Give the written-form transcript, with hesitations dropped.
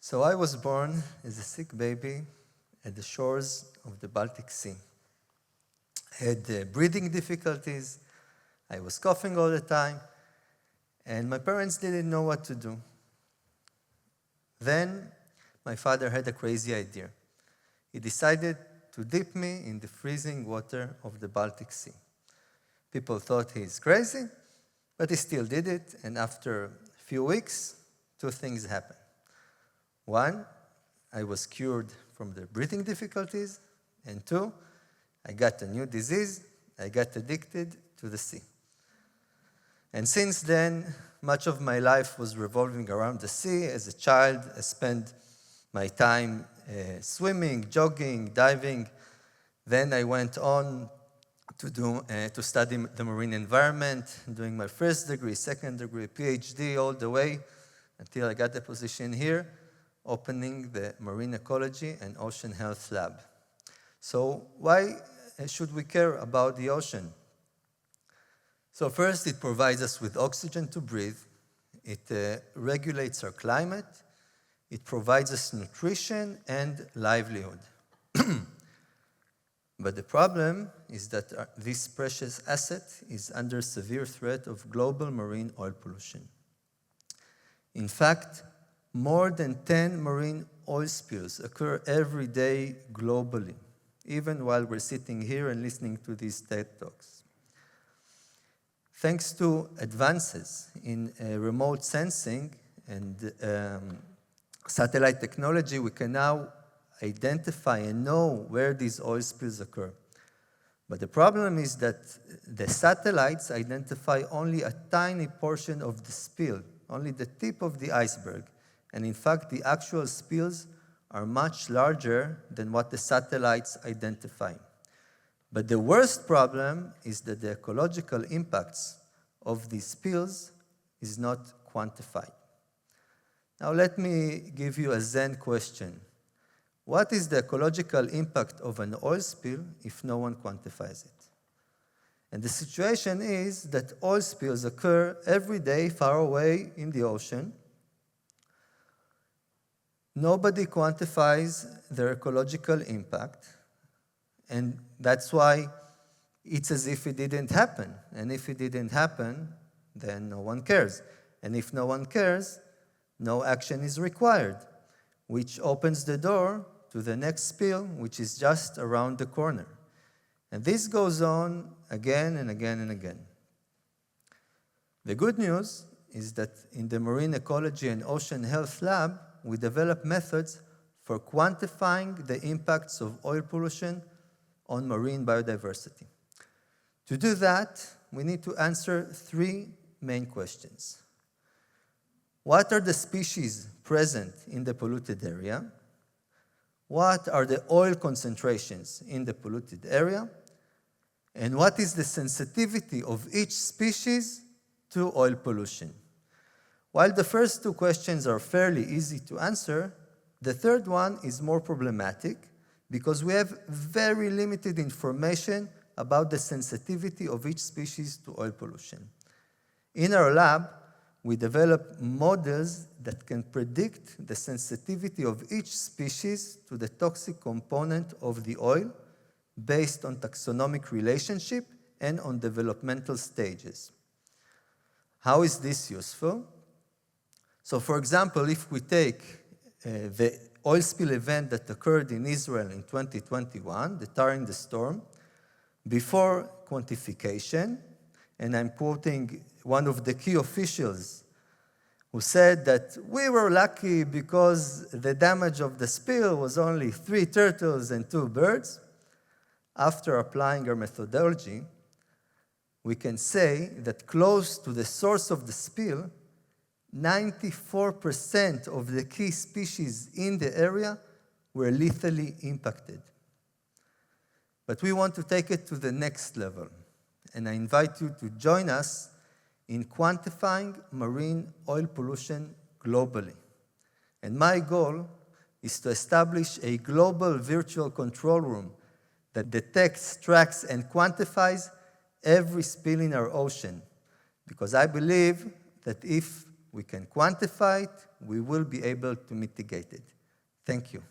So I was born as a sick baby at the shores of the Baltic Sea. I had breathing difficulties, I was coughing all the time, and my parents didn't know what to do. Then my father had a crazy idea. He decided to dip me in the freezing water of the Baltic Sea. People thought he's crazy, but he still did it, and after a few weeks, two things happened. One, I was cured from the breathing difficulties, and two, I got a new disease. I got addicted to the sea. And since then, much of my life was revolving around the sea. As a child, I spent my time swimming, jogging, diving. Then I went on to study the marine environment, doing my first degree, second degree, PhD, all the way until I got the position here, opening the Marine Ecology and Ocean Health Lab. So why should we care about the ocean? So first, it provides us with oxygen to breathe. It regulates our climate. It provides us nutrition and livelihood. But the problem is that this precious asset is under severe threat of global marine oil pollution. In fact, more than 10 marine oil spills occur every day globally, even while we're sitting here and listening to these TED Talks. Thanks to advances in remote sensing and satellite technology, we can now identify and know where these oil spills occur. But the problem is that the satellites identify only a tiny portion of the spill, only the tip of the iceberg. And in fact, the actual spills are much larger than what the satellites identify. But the worst problem is that the ecological impacts of these spills is not quantified. Now let me give you a Zen question. What is the ecological impact of an oil spill if no one quantifies it? And the situation is that oil spills occur every day far away in the ocean. Nobody quantifies their ecological impact, and that's why it's as if it didn't happen. And if it didn't happen, then no one cares. And if no one cares, no action is required, which opens the door to the next spill, which is just around the corner. And this goes on again and again and again. The good news is that in the Marine Ecology and Ocean Health Lab, we develop methods for quantifying the impacts of oil pollution on marine biodiversity. To do that, we need to answer three main questions. What are the species present in the polluted area? What are the oil concentrations in the polluted area? And what is the sensitivity of each species to oil pollution? While the first two questions are fairly easy to answer, the third one is more problematic because we have very limited information about the sensitivity of each species to oil pollution. In our lab, we develop models that can predict the sensitivity of each species to the toxic component of the oil based on taxonomic relationship and on developmental stages. How is this useful? So, for example, if we take the oil spill event that occurred in Israel in 2021, the Tar in the Storm, before quantification, and I'm quoting one of the key officials who said that we were lucky because the damage of the spill was only 3 turtles and 2 birds. After applying our methodology, we can say that close to the source of the spill, 94% of the key species in the area were lethally impacted. But we want to take it to the next level, and I invite you to join us in quantifying marine oil pollution globally. And my goal is to establish a global virtual control room that detects, tracks, and quantifies every spill in our ocean. Because I believe that if we can quantify it, we will be able to mitigate it. Thank you.